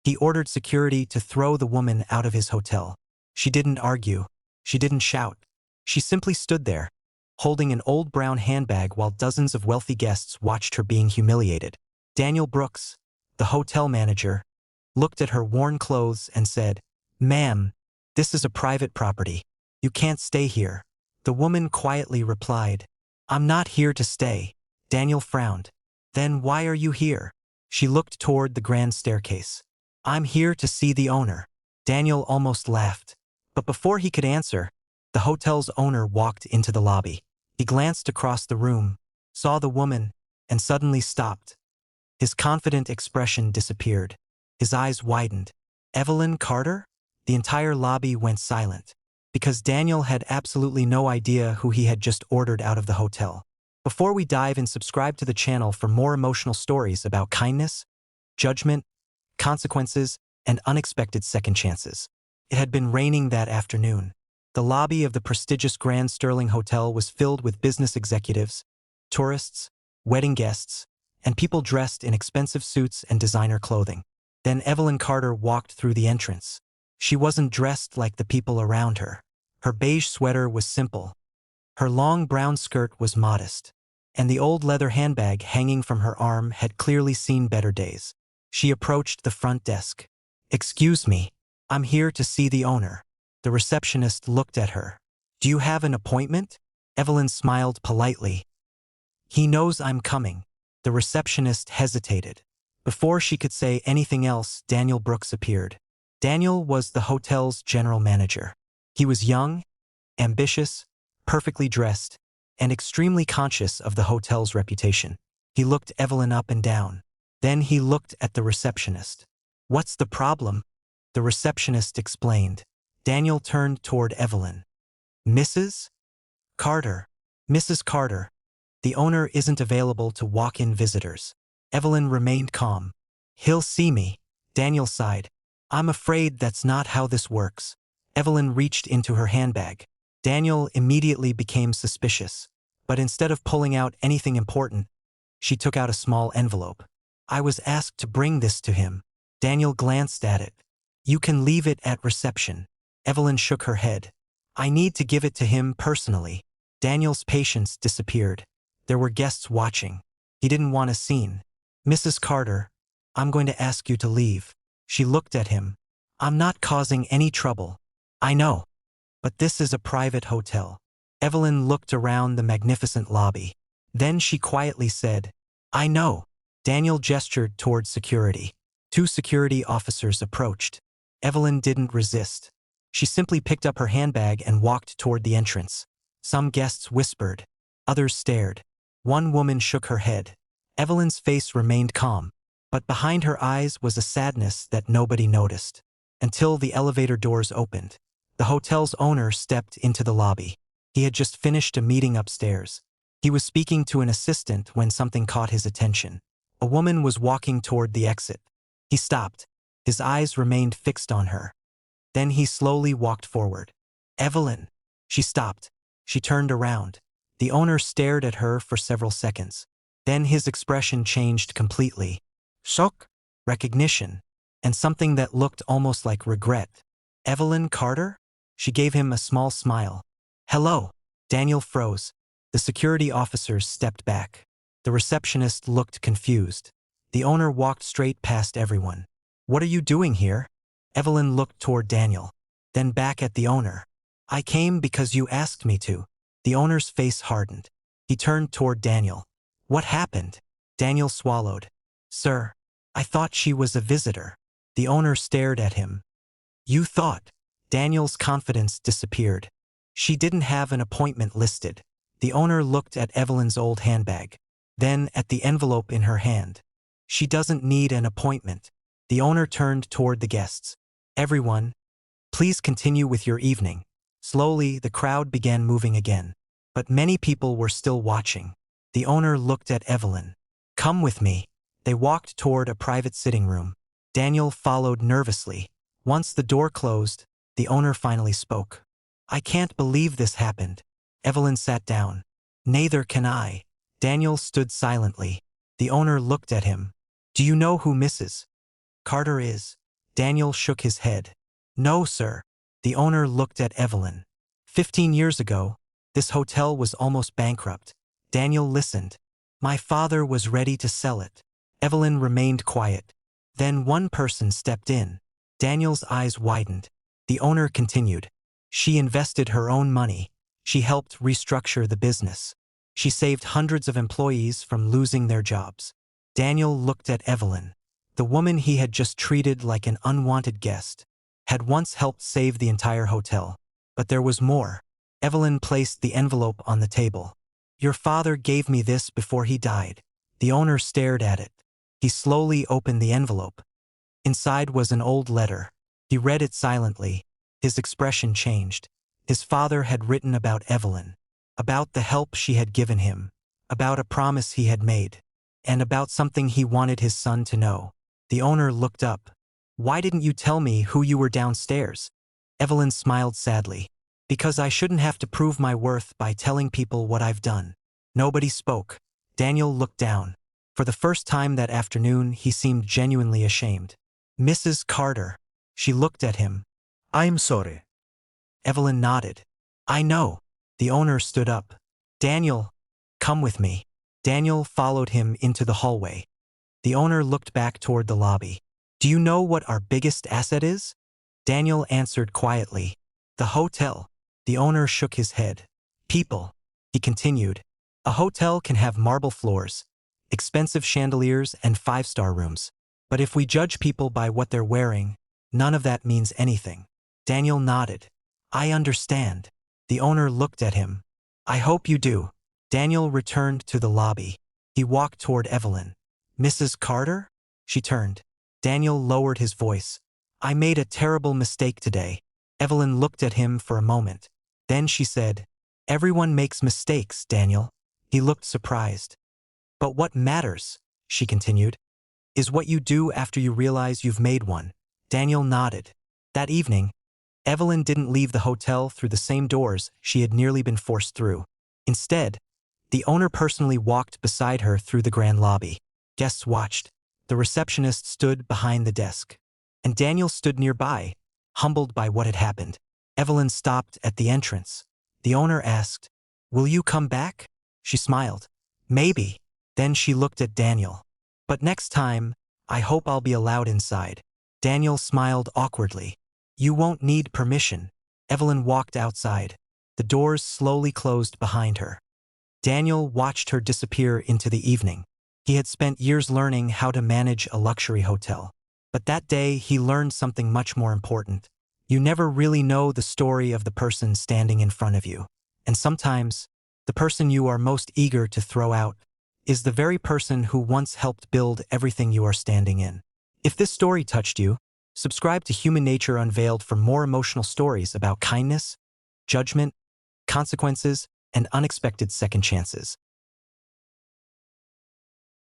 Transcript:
He ordered security to throw the woman out of his hotel. She didn't argue. She didn't shout. She simply stood there, holding an old brown handbag while dozens of wealthy guests watched her being humiliated. Daniel Brooks, the hotel manager, looked at her worn clothes and said, "Ma'am, this is a private property. You can't stay here." The woman quietly replied, "I'm not here to stay." Daniel frowned. "Then why are you here?" She looked toward the grand staircase. "I'm here to see the owner." Daniel almost laughed. But before he could answer, the hotel's owner walked into the lobby. He glanced across the room, saw the woman, and suddenly stopped. His confident expression disappeared. His eyes widened. "Evelyn Carter?" The entire lobby went silent, because Daniel had absolutely no idea who he had just ordered out of the hotel. Before we dive in, subscribe to the channel for more emotional stories about kindness, judgment, consequences, and unexpected second chances. It had been raining that afternoon. The lobby of the prestigious Grand Sterling Hotel was filled with business executives, tourists, wedding guests, and people dressed in expensive suits and designer clothing. Then Evelyn Carter walked through the entrance. She wasn't dressed like the people around her. Her beige sweater was simple. Her long brown skirt was modest, and the old leather handbag hanging from her arm had clearly seen better days. She approached the front desk. "Excuse me, I'm here to see the owner." The receptionist looked at her. "Do you have an appointment?" Evelyn smiled politely. "He knows I'm coming." The receptionist hesitated. Before she could say anything else, Daniel Brooks appeared. Daniel was the hotel's general manager. He was young, ambitious, perfectly dressed, and extremely conscious of the hotel's reputation. He looked Evelyn up and down. Then he looked at the receptionist. "What's the problem?" The receptionist explained. Daniel turned toward Evelyn. "Mrs. Carter." "Mrs. Carter, the owner isn't available to walk-in visitors." Evelyn remained calm. "He'll see me." Daniel sighed. "I'm afraid that's not how this works." Evelyn reached into her handbag. Daniel immediately became suspicious, but instead of pulling out anything important, she took out a small envelope. "I was asked to bring this to him." Daniel glanced at it. "You can leave it at reception." Evelyn shook her head. "I need to give it to him personally." Daniel's patience disappeared. There were guests watching. He didn't want a scene. "Mrs. Carter, I'm going to ask you to leave." She looked at him. "I'm not causing any trouble." "I know. But this is a private hotel." Evelyn looked around the magnificent lobby. Then she quietly said, "I know." Daniel gestured toward security. 2 security officers approached. Evelyn didn't resist. She simply picked up her handbag and walked toward the entrance. Some guests whispered. Others stared. One woman shook her head. Evelyn's face remained calm, but behind her eyes was a sadness that nobody noticed. Until the elevator doors opened. The hotel's owner stepped into the lobby. He had just finished a meeting upstairs. He was speaking to an assistant when something caught his attention. A woman was walking toward the exit. He stopped. His eyes remained fixed on her. Then he slowly walked forward. "Evelyn." She stopped. She turned around. The owner stared at her for several seconds. Then his expression changed completely. Shock, recognition, and something that looked almost like regret. "Evelyn Carter?" She gave him a small smile. "Hello." Daniel froze. The security officers stepped back. The receptionist looked confused. The owner walked straight past everyone. "What are you doing here?" Evelyn looked toward Daniel, then back at the owner. "I came because you asked me to." The owner's face hardened. He turned toward Daniel. "What happened?" Daniel swallowed. "Sir, I thought she was a visitor." The owner stared at him. "You thought?" Daniel's confidence disappeared. "She didn't have an appointment listed." The owner looked at Evelyn's old handbag, then at the envelope in her hand. "She doesn't need an appointment." The owner turned toward the guests. "Everyone, please continue with your evening." Slowly, the crowd began moving again, but many people were still watching. The owner looked at Evelyn. "Come with me." They walked toward a private sitting room. Daniel followed nervously. Once the door closed, the owner finally spoke. "I can't believe this happened." Evelyn sat down. "Neither can I." Daniel stood silently. The owner looked at him. "Do you know who Mrs. Carter is?" Daniel shook his head. No, sir. The owner looked at Evelyn. 15 years ago, this hotel was almost bankrupt. Daniel listened. My father was ready to sell it. Evelyn remained quiet. Then one person stepped in. Daniel's eyes widened. The owner continued. She invested her own money. She helped restructure the business. She saved hundreds of employees from losing their jobs. Daniel looked at Evelyn. The woman he had just treated like an unwanted guest had once helped save the entire hotel. But there was more. Evelyn placed the envelope on the table. Your father gave me this before he died. The owner stared at it. He slowly opened the envelope. Inside was an old letter. He read it silently. His expression changed. His father had written about Evelyn, about the help she had given him, about a promise he had made, and about something he wanted his son to know. The owner looked up. Why didn't you tell me who you were downstairs? Evelyn smiled sadly. Because I shouldn't have to prove my worth by telling people what I've done. Nobody spoke. Daniel looked down. For the first time that afternoon, he seemed genuinely ashamed. Mrs. Carter. She looked at him. I'm sorry. Evelyn nodded. I know. The owner stood up. Daniel, come with me. Daniel followed him into the hallway. The owner looked back toward the lobby. Do you know what our biggest asset is? Daniel answered quietly. The hotel. The owner shook his head. People. He continued. A hotel can have marble floors, expensive chandeliers, and five-star rooms. But if we judge people by what they're wearing, none of that means anything. Daniel nodded. I understand. The owner looked at him. I hope you do. Daniel returned to the lobby. He walked toward Evelyn. Mrs. Carter? She turned. Daniel lowered his voice. I made a terrible mistake today. Evelyn looked at him for a moment. Then she said, Everyone makes mistakes, Daniel. He looked surprised. But what matters, she continued, is what you do after you realize you've made one. Daniel nodded. That evening, Evelyn didn't leave the hotel through the same doors she had nearly been forced through. Instead, the owner personally walked beside her through the grand lobby. Guests watched. The receptionist stood behind the desk. And Daniel stood nearby, humbled by what had happened. Evelyn stopped at the entrance. The owner asked, Will you come back? She smiled. Maybe. Then she looked at Daniel. But next time, I hope I'll be allowed inside. Daniel smiled awkwardly. You won't need permission. Evelyn walked outside. The doors slowly closed behind her. Daniel watched her disappear into the evening. He had spent years learning how to manage a luxury hotel. But that day, he learned something much more important. You never really know the story of the person standing in front of you. And sometimes, the person you are most eager to throw out is the very person who once helped build everything you are standing in. If this story touched you, subscribe to Human Nature Unveiled for more emotional stories about kindness, judgment, consequences, and unexpected second chances.